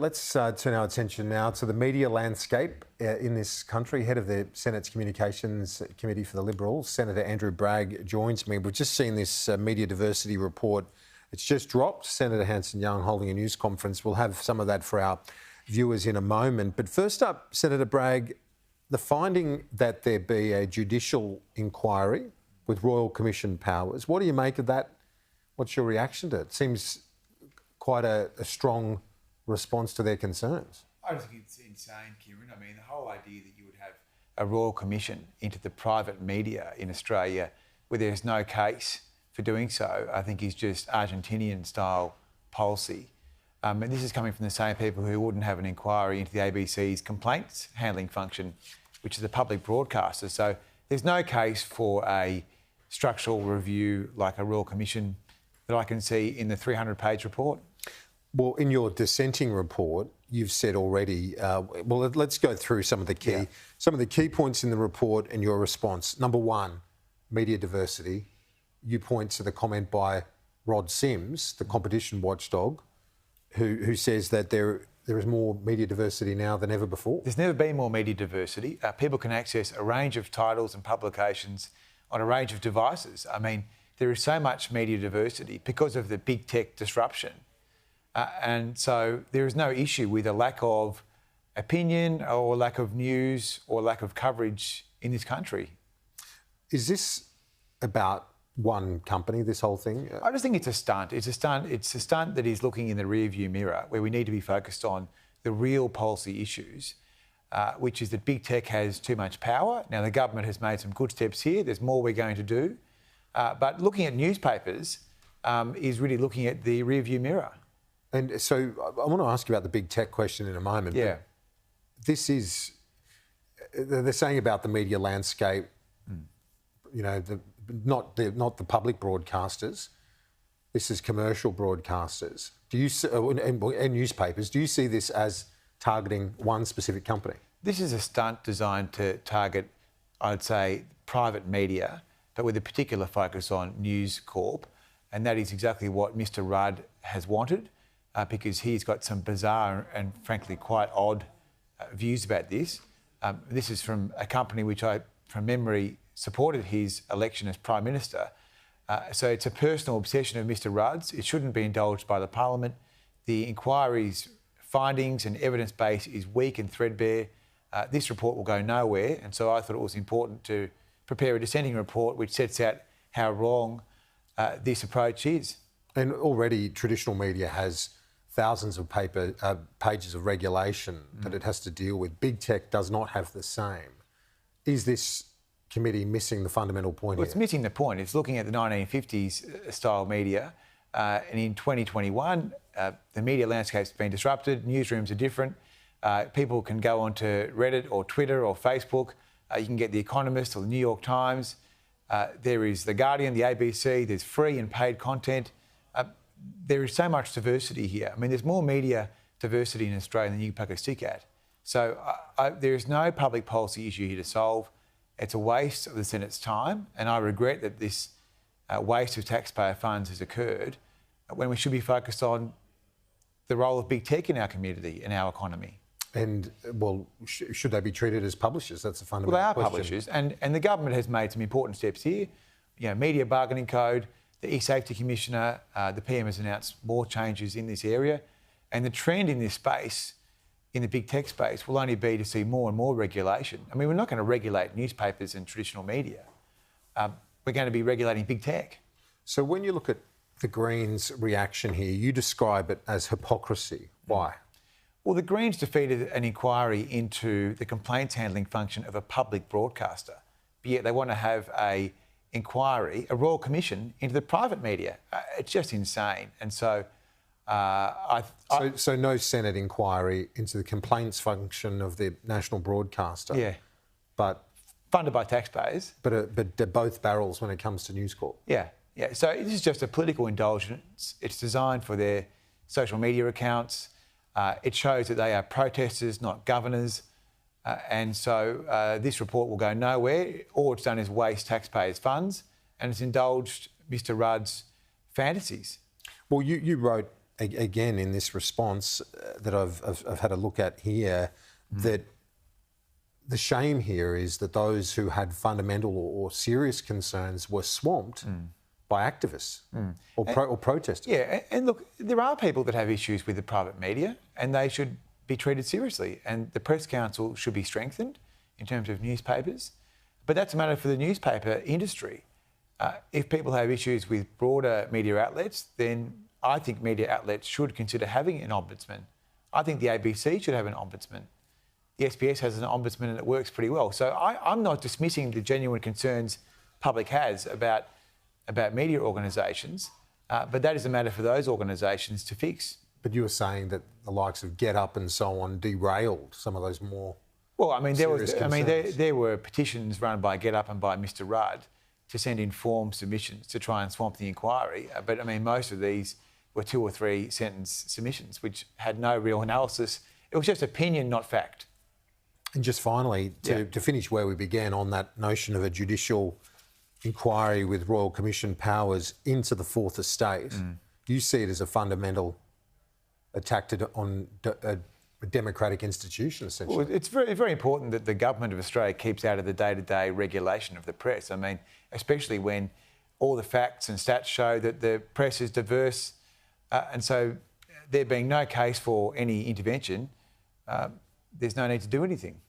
Let's turn our attention now to the media landscape in this country. Head of the Senate's Communications Committee for the Liberals, Senator Andrew Bragg, joins me. We've just seen this media diversity report. It's just dropped. Senator Hanson-Young holding a news conference. We'll have some of that for our viewers in a moment. But first up, Senator Bragg, the finding that there be a judicial inquiry with Royal Commission powers. What do you make of that? What's your reaction to it? It seems quite a strong response to their concerns. I just think it's insane, Kieran. I mean, the whole idea that you would have a Royal Commission into the private media in Australia where there's no case for doing so, I think is just Argentinian-style policy. And this is coming from the same people who wouldn't have an inquiry into the ABC's complaints handling function, which is a public broadcaster. So there's no case for a structural review like a Royal Commission that I can see in the 300-page report. Well, in your dissenting report, you've said already. Let's go through some of the key points in the report and your response. Number one, media diversity. You point to the comment by Rod Sims, the competition watchdog, who says that there is more media diversity now than ever before. There's never been more media diversity. People can access a range of titles and publications on a range of devices. I mean, there is so much media diversity because of the big tech disruption. And so there is no issue with a lack of opinion or lack of news or lack of coverage in this country. Is this about one company, this whole thing? I just think it's a stunt. It's a stunt that is looking in the rearview mirror where we need to be focused on the real policy issues, which is that big tech has too much power. Now, the government has made some good steps here. There's more we're going to do. But looking at newspapers is really looking at the rearview mirror. And so I want to ask you about the big tech question in a moment. Yeah. This is, they're saying about the media landscape, you know, not the public broadcasters. This is commercial broadcasters. Do you and newspapers? Do you see this as targeting one specific company? This is a stunt designed to target, I'd say, private media, but with a particular focus on News Corp, and that is exactly what Mr. Rudd has wanted. Because he's got some bizarre and frankly quite odd views about this. This is from a company which I, from memory, supported his election as Prime Minister. So it's a personal obsession of Mr. Rudd's. It shouldn't be indulged by the Parliament. The inquiry's findings and evidence base is weak and threadbare. This report will go nowhere, and so I thought it was important to prepare a dissenting report which sets out how wrong this approach is. And already traditional media has thousands of pages of regulation that it has to deal with. Big tech does not have the same. Is this committee missing the fundamental point here? It's missing the point. It's looking at the 1950s style media. And in 2021, the media landscape's been disrupted. Newsrooms are different. People can go onto Reddit or Twitter or Facebook. You can get The Economist or The New York Times. There is The Guardian, the ABC. There's free and paid content. There is so much diversity here. I mean, there's more media diversity in Australia than you can poke a stick at. So there is no public policy issue here to solve. It's a waste of the Senate's time, and I regret that this waste of taxpayer funds has occurred when we should be focused on the role of big tech in our community and our economy. And, well, should they be treated as publishers? That's a fundamental question. Well, they are publishers, and the government has made some important steps here. You know, Media Bargaining Code, the E-Safety Commissioner, the PM has announced more changes in this area. And the trend in this space, in the big tech space, will only be to see more and more regulation. I mean, we're not going to regulate newspapers and traditional media. We're going to be regulating big tech. So when you look at the Greens' reaction here, you describe it as hypocrisy. Why? Well, the Greens defeated an inquiry into the complaints handling function of a public broadcaster, but yet they want to have a Royal Commission into the private media. It's just insane. And so So no Senate inquiry into the complaints function of the national broadcaster. Yeah. But funded by taxpayers. But they're both barrels when it comes to News Corp. Yeah. So this is just a political indulgence. It's designed for their social media accounts. It shows that they are protesters, not governors. And so this report will go nowhere. All it's done is waste taxpayers' funds, and it's indulged Mr. Rudd's fantasies. Well, you wrote again, in this response that I've had a look at here, that the shame here is that those who had fundamental or serious concerns were swamped by activists or protesters. Yeah, and look, there are people that have issues with the private media and they should be treated seriously. And the Press Council should be strengthened in terms of newspapers. But that's a matter for the newspaper industry. If people have issues with broader media outlets, then I think media outlets should consider having an ombudsman. I think the ABC should have an ombudsman. The SBS has an ombudsman and it works pretty well. So I'm not dismissing the genuine concerns public has about media organisations, but that is a matter for those organisations to fix. But you were saying that the likes of Get Up and so on derailed some of those more Well, I mean, concerns. there were petitions run by Get Up and by Mr Rudd to send in form submissions to try and swamp the inquiry. But I mean, most of these were 2 or 3 sentence submissions, which had no real analysis. It was just opinion, not fact. And just finally, to finish where we began on that notion of a judicial inquiry with Royal Commission powers into the Fourth Estate, you see it as a fundamental attack on a democratic institution, essentially. Well, it's very, very important that the government of Australia keeps out of the day-to-day regulation of the press. I mean, especially when all the facts and stats show that the press is diverse, and so there being no case for any intervention, there's no need to do anything.